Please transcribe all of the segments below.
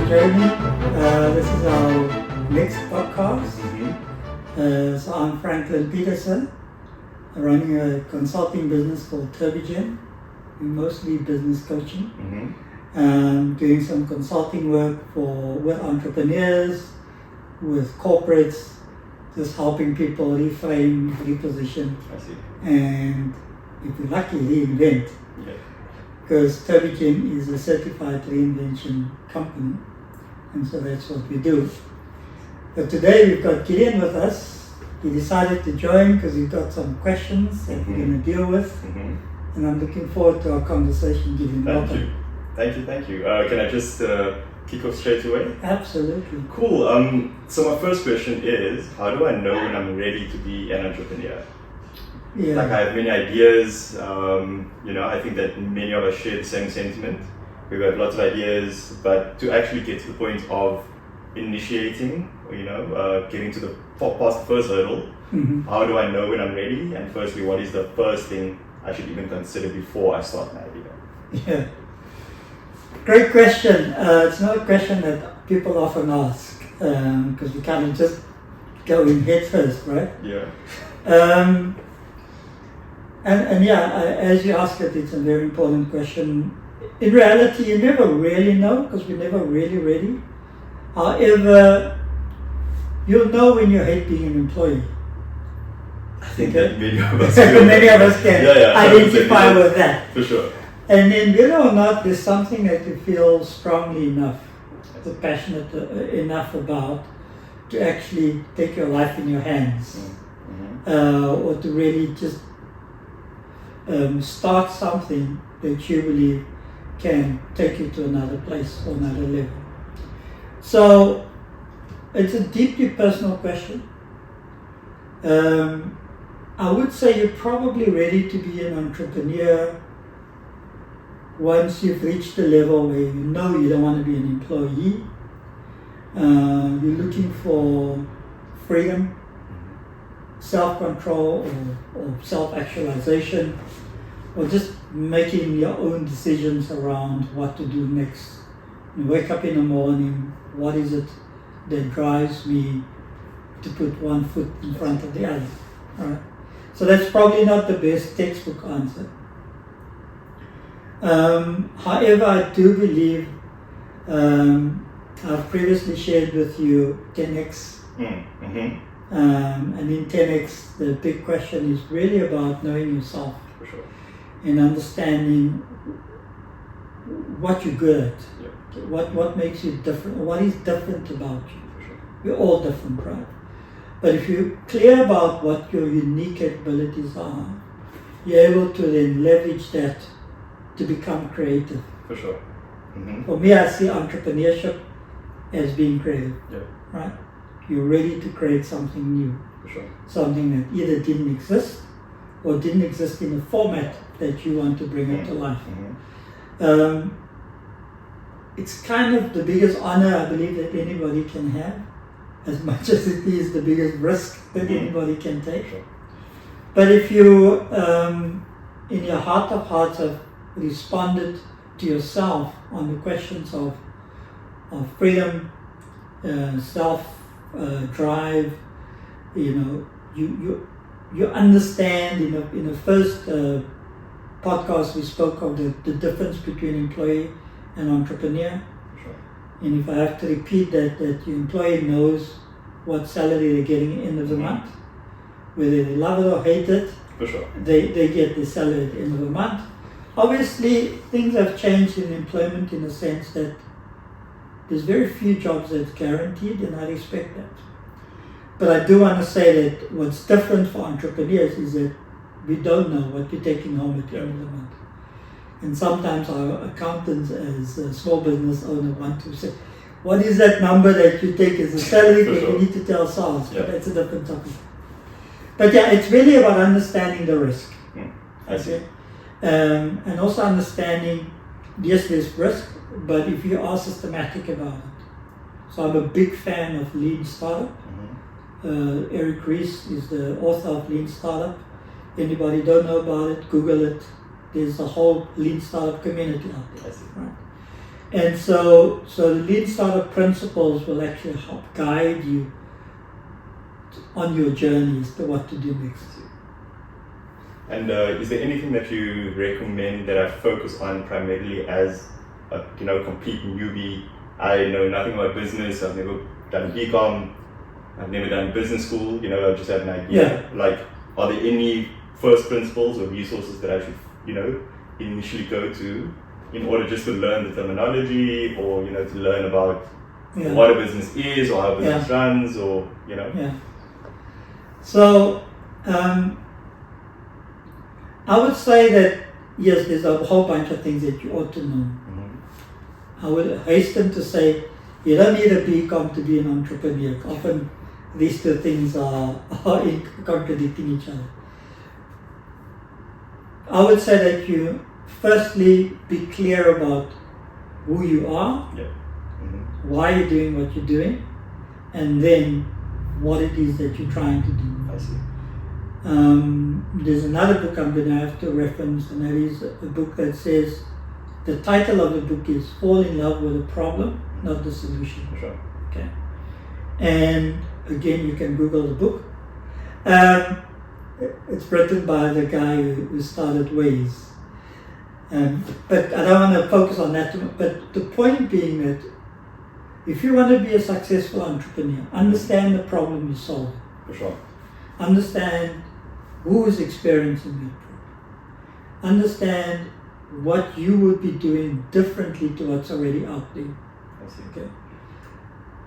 joining me. This is our next podcast. So I'm Franklin Peterson, running a consulting business called Terbigen, mostly business coaching. Doing some consulting work with entrepreneurs, with corporates, just helping people reframe, reposition, and if you're lucky, reinvent. Because Terbigen is a certified reinvention company, and so that's what we do. But today we've got Gideon with us. He decided to join because he's got some questions that we're going to deal with, and I'm looking forward to our conversation. Gideon, welcome. Thank you. Can I just kick off straight away? Absolutely. Cool. So my first question is, how do I know when I'm ready to be an entrepreneur? Like I have many ideas, I think that many of us share the same sentiment. We've got lots of ideas, but to actually get to the point of initiating, getting to past the first hurdle, how do I know when I'm ready? And firstly, what is the first thing I should even consider before I start my idea? Yeah. Great question. It's not a question that people often ask, because we kind of just go in head first, right? Yeah. As you ask it, it's a very important question. In reality, you never really know because we're never really ready. However, you'll know when you hate being an employee. I think that many of us can. Many of us can identify with that. For sure. And then, whether or not there's something that you feel strongly enough, passionate enough about, to actually take your life in your hands, or to really just start something that you believe can take you to another place or another level. So it's a deeply personal question. I would say you're probably ready to be an entrepreneur once you've reached the level where you know you don't want to be an employee. You're looking for freedom, self-control, or self-actualization, or just making your own decisions around what to do next. You wake up in the morning, what is it that drives me to put one foot in front of the other? All right. So that's probably not the best textbook answer. However, I do believe, I've previously shared with you 10x. And in 10x, the big question is really about knowing yourself. For sure. And understanding what you're good at. Yeah. What makes you different, what is different about you. For sure. We're all different, right? But if you're clear about what your unique capabilities are, you're able to then leverage that to become creative. For sure. For me, I see entrepreneurship as being creative. Yeah. Right? You're ready to create something new. For sure. Something that either didn't exist or didn't exist in a format that you want to bring it to life. It's kind of the biggest honor I believe that anybody can have, as much as it is the biggest risk that anybody can take. Sure. But if you, in your heart of hearts, have responded to yourself on the questions of freedom, self drive, you understand. In the first podcast we spoke of the difference between employee and entrepreneur. Sure. And if I have to repeat that your employee knows what salary they're getting at the end of the month, whether they love it or hate it. For sure. They get the salary at the end of the month. Obviously, things have changed in employment in the sense that there's very few jobs that's guaranteed, and I respect that. But I do want to say that what's different for entrepreneurs is that we don't know what we're taking home at the end of the month. And sometimes our accountants as a small business owner want to say, what is that number that you take as a salary? Because we need to tell SARS, but that's a different topic. But it's really about understanding the risk. I see. And also understanding, yes, there's risk, but if you are systematic about it. So I'm a big fan of Lean Startup. Eric Ries is the author of Lean Startup. Anybody don't know about it, Google it. There's a whole Lean Startup community out there. I see. Right? And so the Lean Startup principles will actually help guide you on your journey as to what to do next. And is there anything that you recommend that I focus on primarily as a complete newbie? I know nothing about business. I've never done BCom. I've never done business school. I just have an idea. Like, are there any first principles or resources that I should, initially go to in order just to learn the terminology, or to learn about what a business is or how a business runs, or So I would say that yes, there's a whole bunch of things that you ought to know. I would hasten to say you don't need a BCom to be an entrepreneur. Often these two things are contradicting each other. I would say that you firstly be clear about who you are, why you're doing what you're doing, and then what it is that you're trying to do. I see. There's another book I'm going to have to reference, and that is a book that says, the title of the book is Fall in Love with a Problem, Not the Solution. Sure. Okay. And again, you can Google the book. It's written by the guy who started Waze. But I don't want to focus on that too much. But the point being that if you want to be a successful entrepreneur, understand the problem you solve. For sure. Understand who is experiencing that problem. Understand what you would be doing differently to what's already out there. I see. Okay.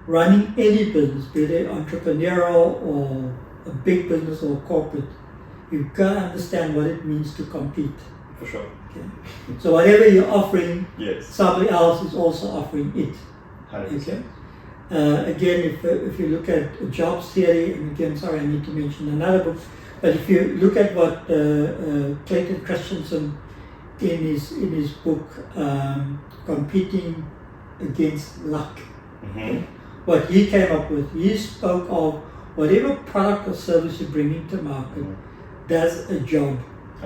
Running any business, be it entrepreneurial or a big business or corporate, you've got to understand what it means to compete. For sure. Okay. So whatever you're offering, yes, somebody else is also offering it. 100%. Okay. Again, if you look at jobs theory, and again, sorry, I need to mention another book, but if you look at what Clayton Christensen in his book Competing Against Luck, what he came up with, he spoke of whatever product or service you're bringing to market does a job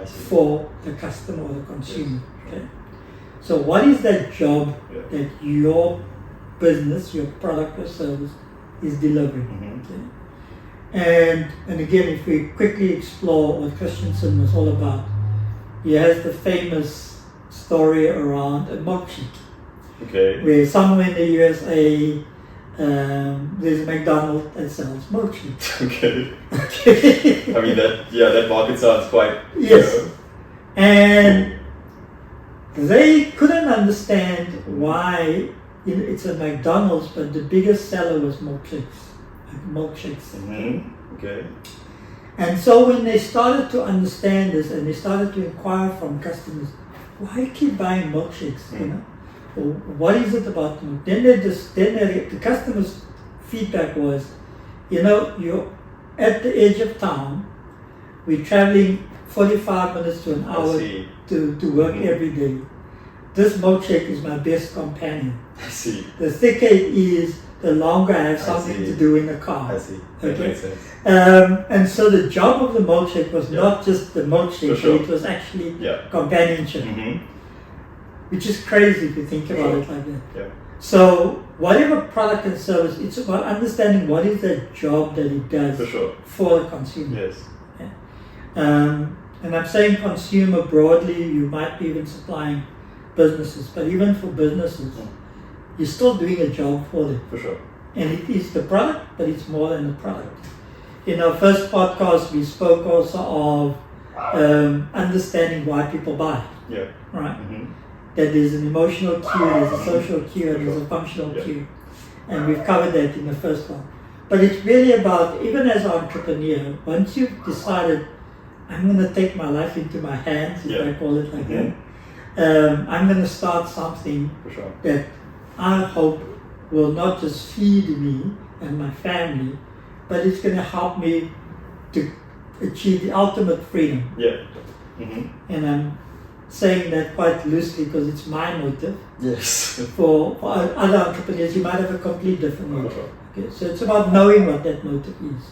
for the customer or the consumer. Yes. Okay? So what is that job that your business, your product or service is delivering? Okay? And again, if we quickly explore what Christensen was all about, he has the famous story around a milkshake. Okay. Where somewhere in the USA, there's a McDonald's that sells milkshakes. Okay. I mean that market sounds quite. Yes. And they couldn't understand why it's a McDonald's, but the biggest seller was milkshakes. Okay. And so when they started to understand this and they started to inquire from customers, why keep buying milkshakes? Or what is it about them? Then the customers' feedback was, you're at the edge of town, we're traveling 45 minutes to an hour to work every day. This milkshake is my best companion. I see. The thicker it is, the longer I have something to do in the car. I see. That makes sense. And so the job of the milkshake was not just the milkshake, but it was actually companionship. Which is crazy if you think about it like that. Yeah. So whatever product and service, it's about understanding what is the job that it does for the consumer. Yes. Yeah. And I'm saying consumer broadly, you might be even supplying businesses, but even for businesses, you're still doing a job for them. For sure. And it is the product, but it's more than the product. In our first podcast, we spoke also of understanding why people buy. Yeah. Right? That there's an emotional cue, there's a social cue, and there's a functional cue. And we've covered that in the first one. But it's really about, even as an entrepreneur, once you've decided, I'm going to take my life into my hands, if I call it like that, I'm going to start something that I hope will not just feed me and my family, but it's going to help me to achieve the ultimate freedom. And I'm saying that quite loosely because it's my motive. Yes. For other entrepreneurs, you might have a complete different motive. Okay, so it's about knowing what that motive is,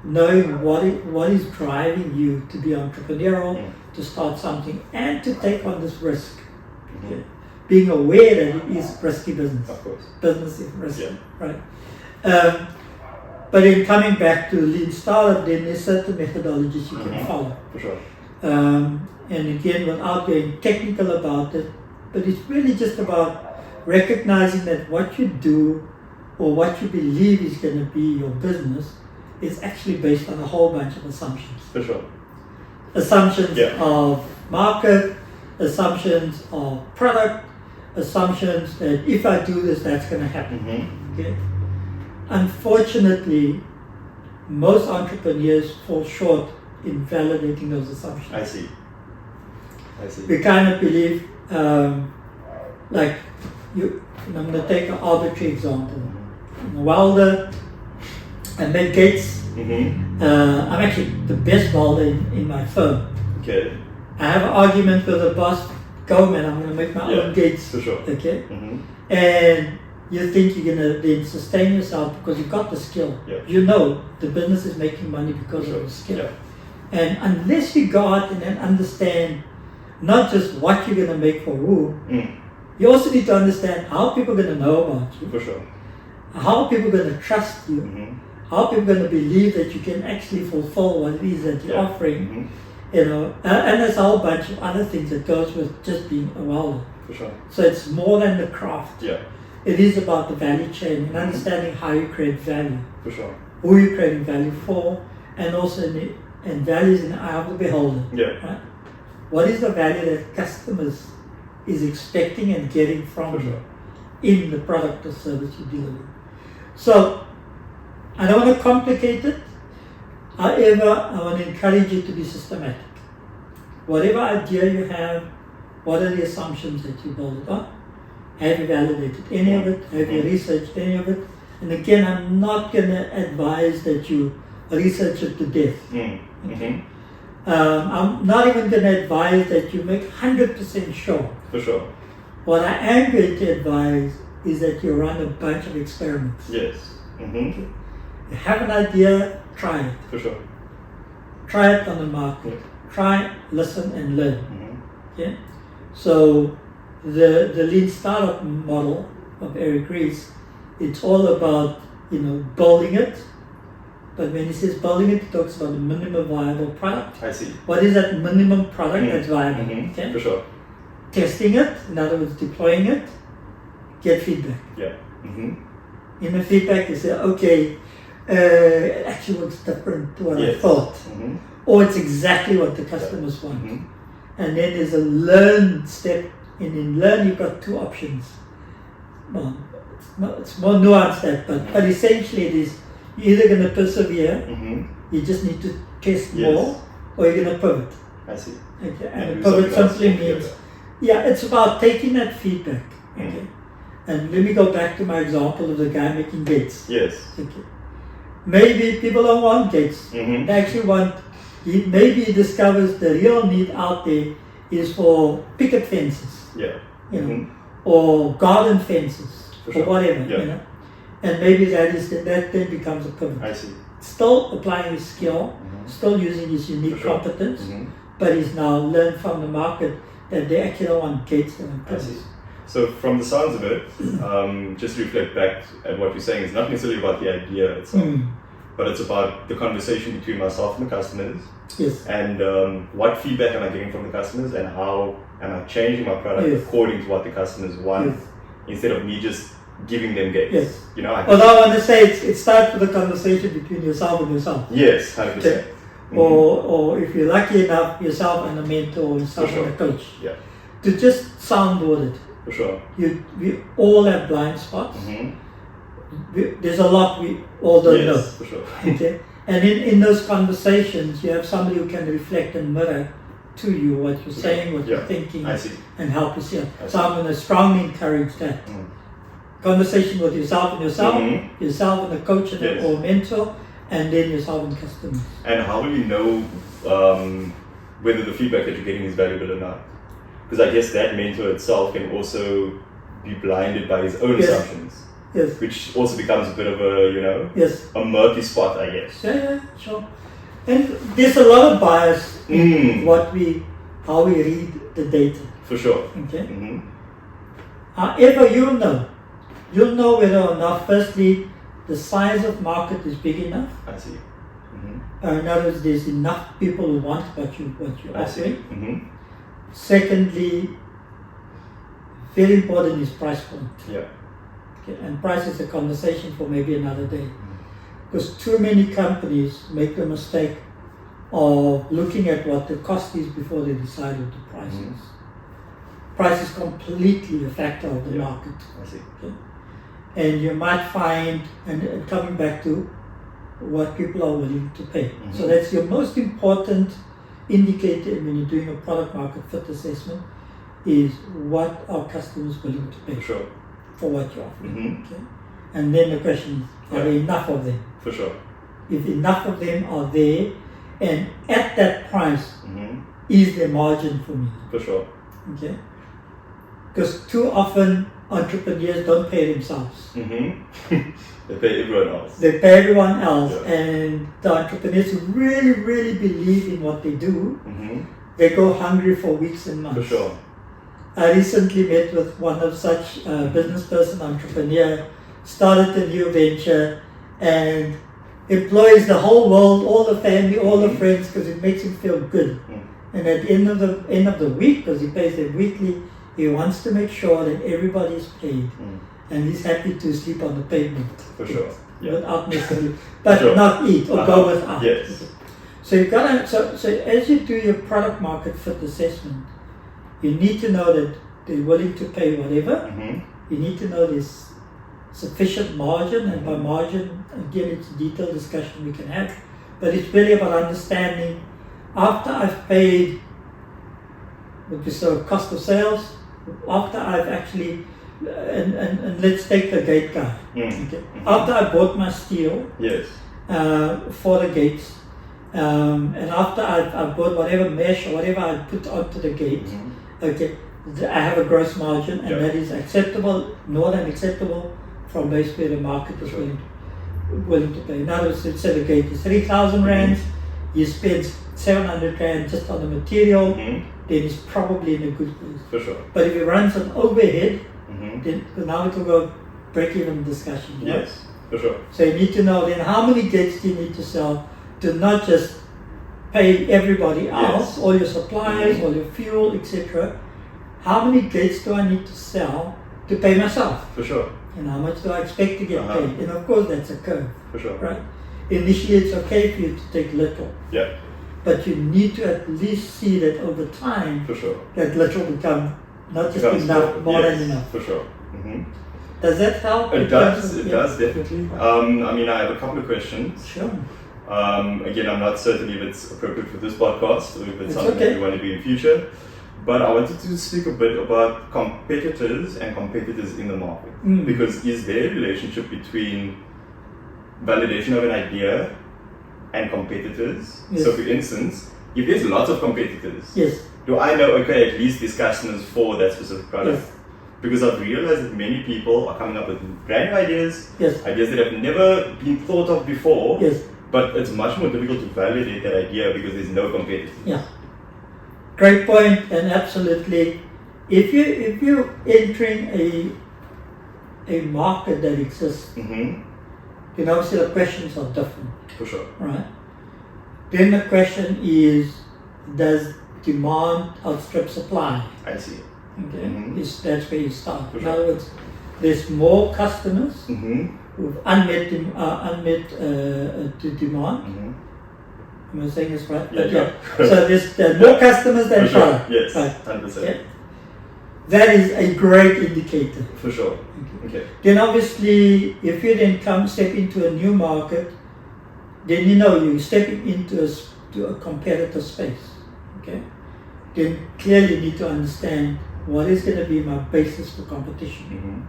knowing what is driving you to be entrepreneurial, to start something, and to take on this risk. Okay. being aware that it is risky business. Of course. Business is risky, right? But in coming back to lean startup, then there's certain methodologies you can follow. For sure. And again, without getting technical about it, but it's really just about recognizing that what you do or what you believe is going to be your business is actually based on a whole bunch of assumptions. For sure. Assumptions of market, assumptions of product, assumptions that if I do this, that's going to happen. Okay? Unfortunately, most entrepreneurs fall short in validating those assumptions. I see. We kind of believe, I'm going to take an arbitrary example. I'm a welder, I make gates. I'm actually the best welder in my firm. Okay. I have an argument with the boss, go man, I'm going to make my own gates. For sure. Okay. And you think you're going to then sustain yourself because you've got the skill. You know the business is making money because of the skill. And unless you go out and then understand not just what you're going to make for who, you also need to understand how people are going to know about you. For sure. How people are going to trust you. How people are going to believe that you can actually fulfill what it is that you're offering. You know, and there's a whole bunch of other things that goes with just being a welder. For sure. So it's more than the craft. It is about the value chain and understanding how you create value. For sure. Who you're creating value for, and also and values in the eye of the beholder. Right? What is the value that customers is expecting and getting from you in the product or service you deliver? So I don't want to complicate it. However, I want to encourage you to be systematic. Whatever idea you have, what are the assumptions that you build it on? Have you validated any of it? Have you researched any of it? And again, I'm not going to advise that you research it to death. Okay? I'm not even going to advise that you make 100% sure. For sure. What I am going to advise is that you run a bunch of experiments. Yes. Okay? You have an idea, try it. For sure. Try it on the market. Try, listen, and learn. Okay? So the lean startup model of Eric Ries, it's all about building it. But when he says building it, he talks about the minimum viable product. I see. What is that minimum product that's viable? Okay? For sure. Testing it, in other words, deploying it, get feedback. In the feedback, you say, okay, it actually looks different to what I thought. Or it's exactly what the customers want. And then there's a learn step. And in learn, you've got two options. Well, it's more nuanced that, but essentially it is, you're either going to persevere, you just need to test more, or you're going to pivot. I see. Okay. And pivot simply means, it's about taking that feedback. Okay. And let me go back to my example of the guy making gates. Yes. Okay. Maybe people don't want gates. They actually want, maybe he discovers the real need out there is for picket fences. Or garden fences, or whatever, and maybe that then becomes a pivot. I see. Still applying his skill, still using his unique competence, but he's now learned from the market that they actually don't want gates and pivots. So from the sounds of it, just to reflect back at what you're saying, it's not necessarily about the idea itself, but it's about the conversation between myself and the customers. Yes. And what feedback am I getting from the customers, and how am I changing my product according to what the customers want, instead of me just giving them gates. Although I want to say it starts with a conversation between yourself and yourself. Yes, 100%. Okay. Or if you're lucky enough, yourself and a mentor, yourself and a coach. To just soundboard it. For sure. We all have blind spots. There's a lot we all don't know. For sure. Okay. And in those conversations, you have somebody who can reflect and mirror to you what you're saying, what you're thinking, and help you see it. So I'm going to strongly encourage that. Conversation with yourself and yourself and a coach or mentor, and then yourself and customers. And how will you know whether the feedback that you're getting is valuable or not? Because I guess that mentor itself can also be blinded by his own assumptions. Yes. Which also becomes a bit of a murky spot, I guess. Yeah, sure. And there's a lot of bias in how we read the data. For sure. Okay. However, you'll know whether or not, firstly, the size of market is big enough. I see. In other words, there's enough people who want what you're offering. Mm-hmm. Secondly, very important is price point. Yeah. Okay, and price is a conversation for maybe another day. Because too many companies make the mistake of looking at what the cost is before they decide what the price is. Price is completely a factor of the market. I see. Okay? And you might find, and coming back to what people are willing to pay. So that's your most important indicator when you're doing a product market fit assessment, is what are customers willing to pay for what you're offering. Okay? And then the question is, are there enough of them? For sure. If enough of them are there, and at that price, is there margin for me? For sure. Okay? Because too often entrepreneurs don't pay themselves. They pay everyone else. They pay everyone else, and the entrepreneurs who really, really believe in what they do, they go hungry for weeks and months. For sure. I recently met with one of such business person, entrepreneur, started a new venture, and employs the whole world, all the family, all the friends, because it makes him feel good. And at the end of the week, because he pays them weekly, he wants to make sure that everybody is paid, and he's happy to sleep on the pavement. For sure. Without necessarily, but not eat or go without. Yes. So you've got to, so as you do your product market fit assessment, you need to know that they're willing to pay whatever. You need to know there's sufficient margin, and by margin, again, it's a detailed discussion we can have, but it's really about understanding, after I've paid, what we say, cost of sales, after I've actually, and let's take the gate guy. Okay. After I bought my steel for the gates, and after I've bought whatever mesh or whatever I put onto the gate, okay, I have a gross margin, and that is acceptable, more than acceptable, from basically the market is willing to pay. In other words, let's say the gate is 3,000 rands, you spend 700 rand just on the material, then it's probably in a good place. For sure. But if it runs an overhead, then now it will go break-even discussion. Right? Yes, for sure. So you need to know then how many gates do you need to sell to not just pay everybody else, all your suppliers, all your fuel, etc. How many gates do I need to sell to pay myself? For sure. And how much do I expect to get paid? And of course, that's a curve. For sure. Right? Initially, it's okay for you to take little. Yeah. But you need to at least see that over time, for sure, that little become not just enough, more than enough. For sure. Does that help? It does. It does, definitely. I mean, I have a couple of questions. Sure. Again, I'm not certain if it's appropriate for this podcast or if it's something that you want to do in future. But I wanted to speak a bit about competitors and competitors in the market. Because is there a relationship between validation of an idea and competitors? So for instance, if there's lots of competitors, do I know, okay, at least there's customers for that specific product? Because I've realized that many people are coming up with brand new ideas, ideas that have never been thought of before, but it's much more difficult to validate that idea because there's no competitors. Great point, and absolutely, if you're entering a market that exists, then obviously the questions are different. For sure. Right? Then the question is, does demand outstrip supply? I see. Okay, that's where you start. In other words, there's more customers with unmet demand. Am I saying this right? So there's more customers than product. Yes, 100%. That is a great indicator. For sure. Okay. Then obviously, if you then step into a new market, then you're stepping into a competitor space. Okay. Then clearly you need to understand what is going to be my basis for competition.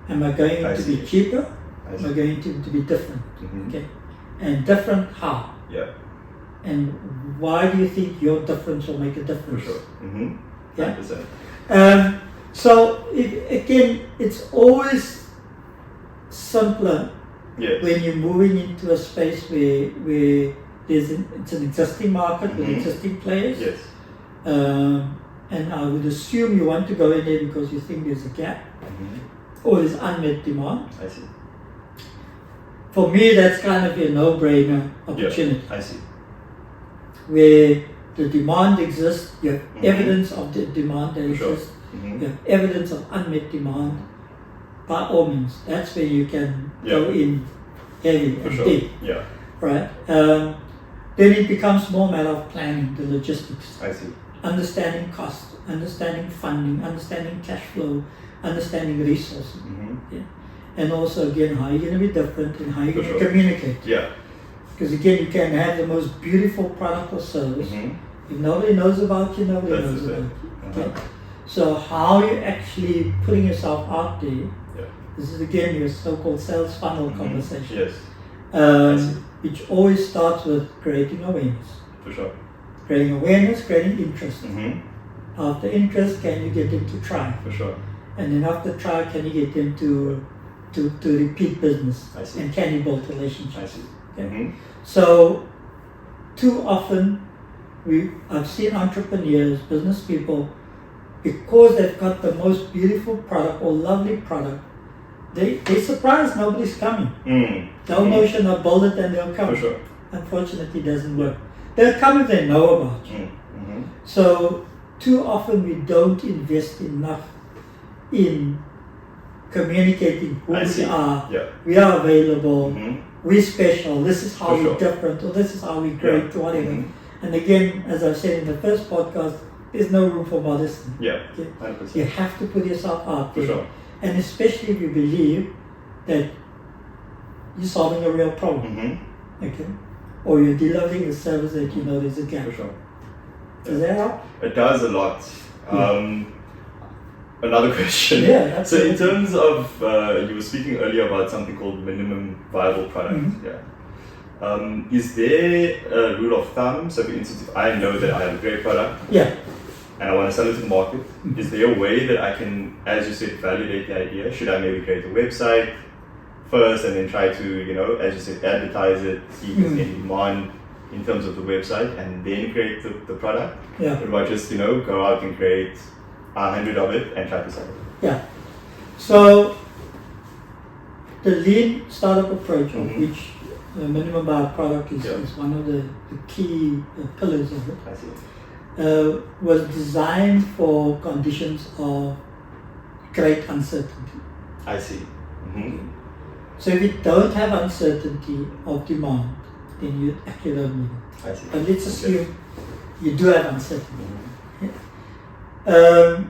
Am I going to be cheaper? Am I going to be different? Okay. And different how? And why do you think your difference will make a difference? For sure. 100%. So again, it's always simpler when you're moving into a space where it's an existing market with existing players. and I would assume you want to go in there because you think there's a gap or there's unmet demand. I see. For me, that's kind of a no-brainer opportunity. Yeah, I see. Where the demand exists, you have evidence of the demand that exists, you have evidence of unmet demand. By all means, that's where you can go in heavy and deep. Yeah. Right? Then it becomes more a matter of planning, the logistics. I see. Understanding cost, understanding funding, understanding cash flow, understanding resources. Yeah. And also, again, how you're going to be different and how you're going to communicate. Yeah. Because again, you can have the most beautiful product or service. If nobody knows about you, nobody knows about you. Okay? So how you're actually putting yourself out there, this is again your so-called sales funnel conversation. Yes. Which always starts with creating awareness. For sure. Creating awareness, creating interest. After interest, can you get them to try? For sure. And then after try, can you get them to repeat business? I see. And can you build relationships? I see. Okay? So, too often, I've seen entrepreneurs, business people, because they've got the most beautiful product or lovely product, they're surprised nobody's coming. The whole notion of build it and they'll come. For sure. Unfortunately, it doesn't work. They'll come if they know about you. So, too often we don't invest enough in communicating who we are. We are available. We're special. This is how we're different, or this is how we're great, or whatever. And again, as I've said in the first podcast, there's no room for modesty. Yeah, okay? 100%. You have to put yourself out there. For sure. And especially if you believe that you're solving a real problem. Okay? Or you're delivering a service that you know there's a gap. For sure. Does that help? It does a lot. Another question. Yeah, so in terms of, you were speaking earlier about something called minimum viable product. Is there a rule of thumb? So for instance, if I know that I have a great product and I want to sell it to the market, is there a way that I can, as you said, validate the idea? Should I maybe create a website first and then try to, as you said, advertise it, see if there's any demand in terms of the website, and then create the product? Or do I just, go out and create 100 of it and try to sell it? Yeah. So the lean startup approach, of which the minimum viable product is one of the key pillars of it. I see. Was designed for conditions of great uncertainty. I see. So if you don't have uncertainty of demand, then you actually don't need it. I see. But let's assume you do have uncertainty. The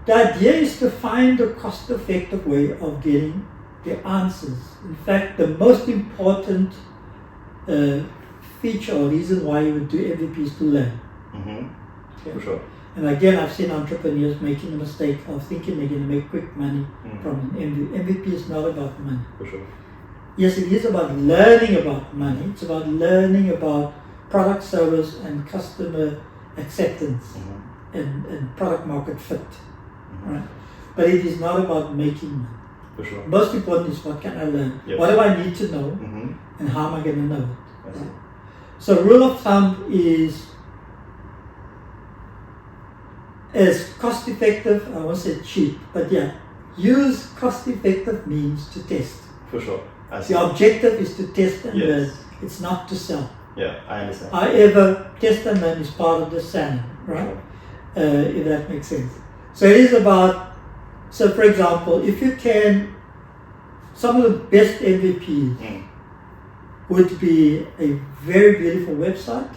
idea is to find a cost-effective way of getting the answers. In fact, the most important feature or reason why you would do MVP is to learn. For sure. And again, I've seen entrepreneurs making the mistake of thinking they're going to make quick money from an MVP. MVP is not about money. For sure. Yes, it is about learning about money. It's about learning about product, service, and customer acceptance and product market fit. Right? But it is not about making money. For sure. Most important is what can I learn? Yes. What do I need to know? And how am I going to know it? I see. So rule of thumb is as cost effective, I won't say cheap, but use cost effective means to test. For sure. I see. The objective is to test and learn. It's not to sell. Yeah, I understand. However, test and learn is part of the selling, right? If that makes sense. So it is about, so for example, if you can, some of the best MVPs would be a very beautiful website,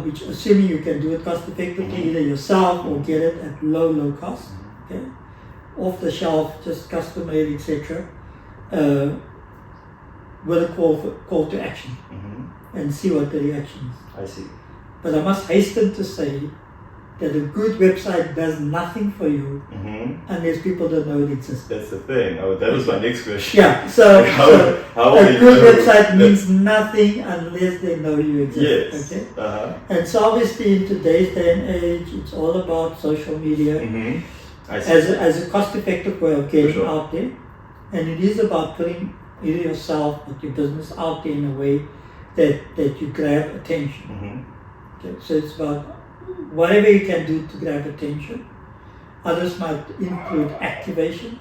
which assuming you can do it cost effectively, either yourself or get it at low cost, okay? Off the shelf, just custom made, etc. With a call to action and see what the reaction is. I see. But I must hasten to say that a good website does nothing for you unless people don't know it exists. That's the thing. That was my next question. Yeah, so, how a good website means nothing unless they know you exist. Yes. Okay? And so obviously in today's day and age, it's all about social media as a cost-effective way of getting out there. And it is about putting either yourself or your business out there in a way that you grab attention. Okay? So it's about whatever you can do to grab attention. Others might include activations.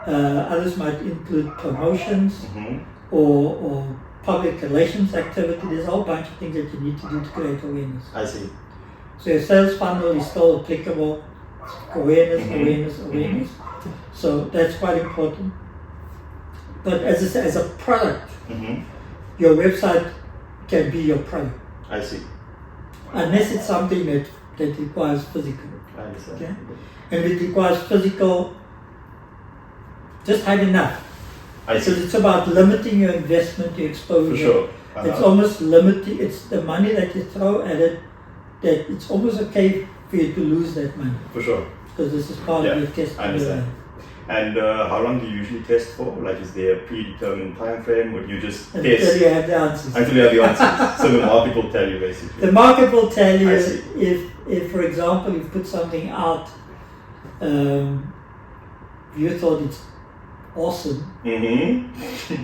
Others might include promotions or public relations activity. There's a whole bunch of things that you need to do to create awareness. I see. So your sales funnel is still applicable. Awareness. So that's quite important. But as a product, your website can be your product. I see. Unless it's something that requires physical. I understand. Okay? And if it requires physical, just hide enough. I see. Because it's about limiting your investment, your exposure. For sure. It's almost limiting, it's the money that you throw at it, that it's almost okay for you to lose that money. For sure. Because this is part of your test. I understand. And how long do you usually test for? Like, is there a predetermined time frame, or do you just test? Until you have the answers. Until you have the answers. So the market will tell you, basically. The market will tell you if, for example, you put something out, you thought it's awesome,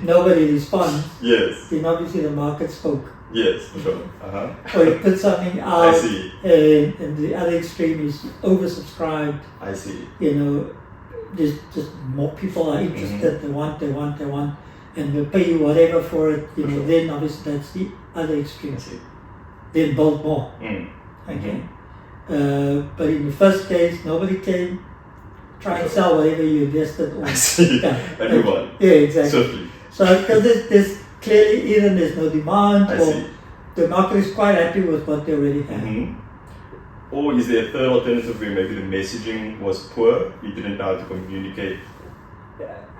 nobody responds, yes, then obviously the market spoke. Yes, for sure. Or you put something out, I see. And the other extreme is oversubscribed. I see. You know, there's just more people are interested, they want, and they'll pay you whatever for it, you know, sure. Then obviously that's the other extreme. I see. Then build more. Okay. But in the first case, nobody came. Try and sell whatever you invested on. I see. Everyone. Yeah, exactly. Certainly. So because there's clearly either there's no demand, I or see. the market is quite happy with what they already have. Or is there a third alternative where maybe the messaging was poor, you didn't know how to communicate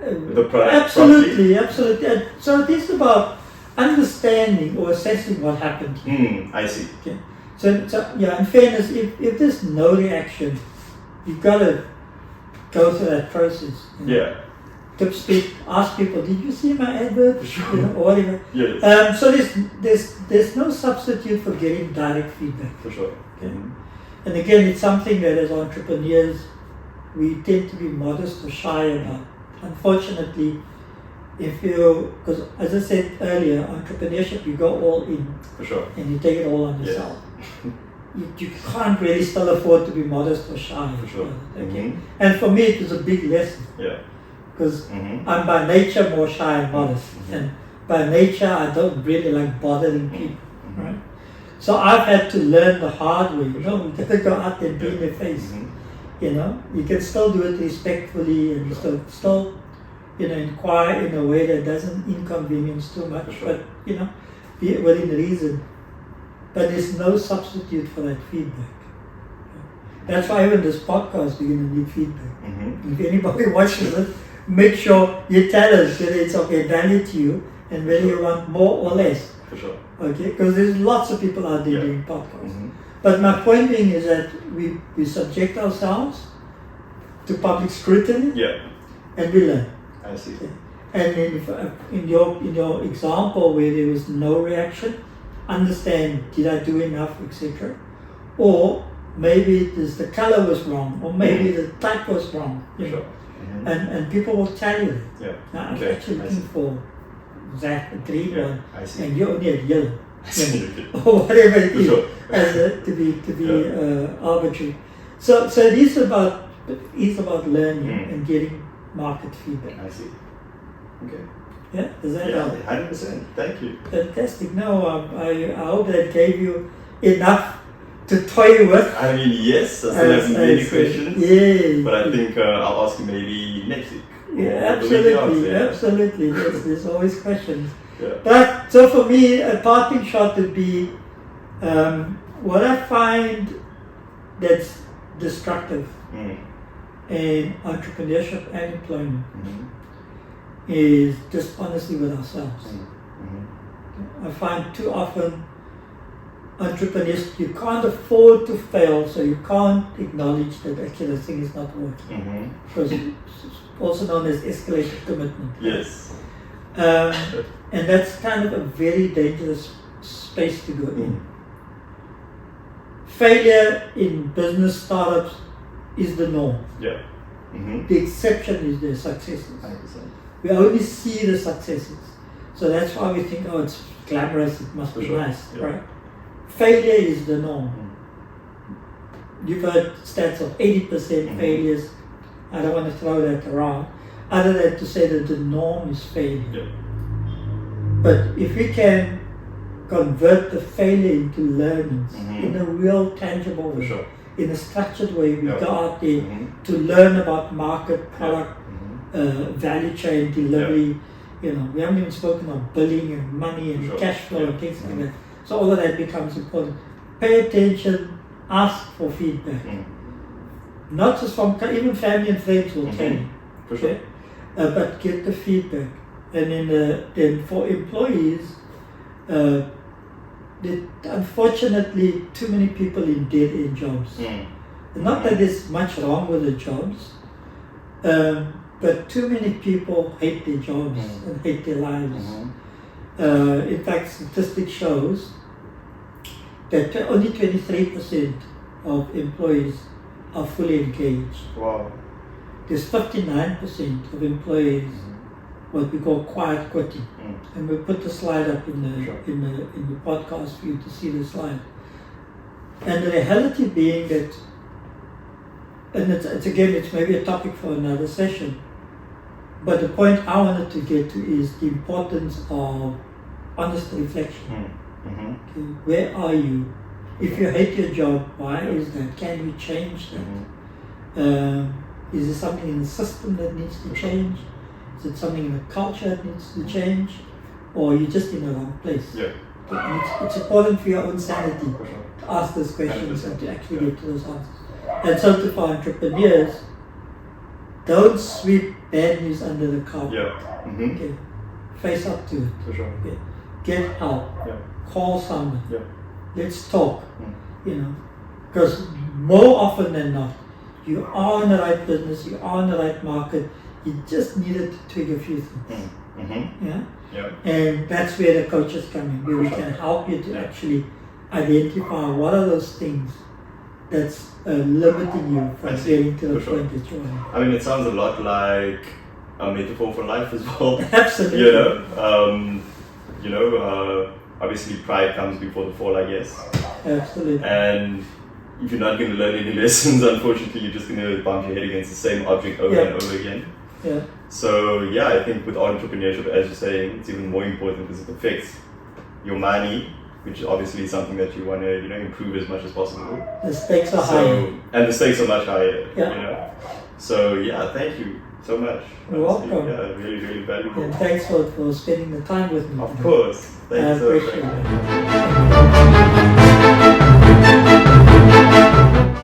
the product Absolutely. And so it is about understanding or assessing what happened here. I see. Okay. So yeah, in fairness, if there's no reaction, you've got to go through that process. You know? Yeah. Tipspeak, ask people, did you see my advert? Sure. You know, or whatever. Yes. So there's no substitute for getting direct feedback. For sure. Okay? And again, it's something that as entrepreneurs, we tend to be modest or shy about. Unfortunately, because as I said earlier, entrepreneurship, you go all in. For sure. And you take it all on yourself. You can't really still afford to be modest or shy. For sure. Okay? And for me, it was a big lesson. Yeah. Because I'm by nature more shy and modest. And by nature, I don't really like bothering people. Right? So I've had to learn the hard way. You know, you got to go out there and be in their face. You know, you can still do it respectfully and still you know, inquire in a way that doesn't inconvenience too much, but you know, be within reason. But there's no substitute for that feedback. That's why even this podcast, we're going to need feedback. If anybody watches it, make sure you tell us whether it's of value to you and whether you want more or less. For sure. Okay, because there's lots of people out there doing podcasts. But my point being is that we subject ourselves to public scrutiny and we learn. I see. Okay. And then in your example where there was no reaction, understand, did I do enough, etc. Or maybe the color was wrong, or maybe the type was wrong. You know? And people will tell you that. Yeah. Now, I'm actually looking for that green one, I see. and you only have yellow. Or whatever it is, as to be arbitrary. So it is about learning and getting market feedback. I see. Okay. Yeah, does that help? 100%. Thank you. Fantastic. No, I hope that gave you enough to toy with. I mean, yes, I still have many questions. Yeah. But I think I'll ask you maybe next week. Yeah, absolutely. There's always questions. Yeah. But so for me, a parting shot would be what I find that's destructive in entrepreneurship and employment is dishonesty with ourselves. I find too often entrepreneurs, you can't afford to fail, so you can't acknowledge that actually the thing is not working. Because it's also known as escalated commitment. Yes. And that's kind of a very dangerous space to go in. Failure in business startups is the norm. Yeah. The exception is the successes. 100%. We only see the successes. So that's why we think, oh, it's glamorous, it must be nice, right? Failure is the norm. you've heard stats of 80% failures. I don't want to throw that around, other than to say that the norm is failure. Yeah. But if we can convert the failure into learnings in a real, tangible way, sure. in a structured way, we go out there to learn about market, product, value chain, delivery. You know, we haven't even spoken of billing and money and cash flow and things like that. So all of that becomes important. Pay attention, ask for feedback. Not just from, even family and friends will tell you. For sure. But get the feedback. And then for employees, unfortunately, too many people in dead-end jobs. Not that there's much wrong with the jobs, but too many people hate their jobs and hate their lives. In fact, statistics shows that only 23% of employees are fully engaged. Wow. There's 59% of employees what we call quiet quitting. And we'll put the slide up in the podcast for you to see the slide. And the reality being that, and it's maybe a topic for another session, but the point I wanted to get to is the importance of honest reflection. Okay, where are you? If you hate your job, why is that? Can we change that? Is there something in the system that needs to change? Is it something in the culture that needs to change? Or are you just in the wrong place? Yeah. And it's important for your own sanity to ask those questions and to actually get to those answers. And so for entrepreneurs, don't sweep bad news under the carpet. Okay. Face up to it. For sure. Okay. Get help. Call someone. Let's talk. You know, because more often than not, you are in the right business, you are in the right market, you just needed to tweak a few things. And that's where the coaches come in, where we can help you to actually identify what are those things that's limiting you from getting to the point that you want. I mean, it sounds a lot like a metaphor for life as well. Absolutely. Obviously pride comes before the fall, I guess. Absolutely. And if you're not going to learn any lessons, unfortunately, you're just going to bump your head against the same object over and over again. So I think with entrepreneurship, as you're saying, it's even more important because it affects your money, which obviously is something that you want to improve as much as possible. The stakes are higher. And the stakes are much higher. So thank you so much. You're welcome. Really, really valuable. And thanks for spending the time with me. Of course. Thank you so much. I appreciate it.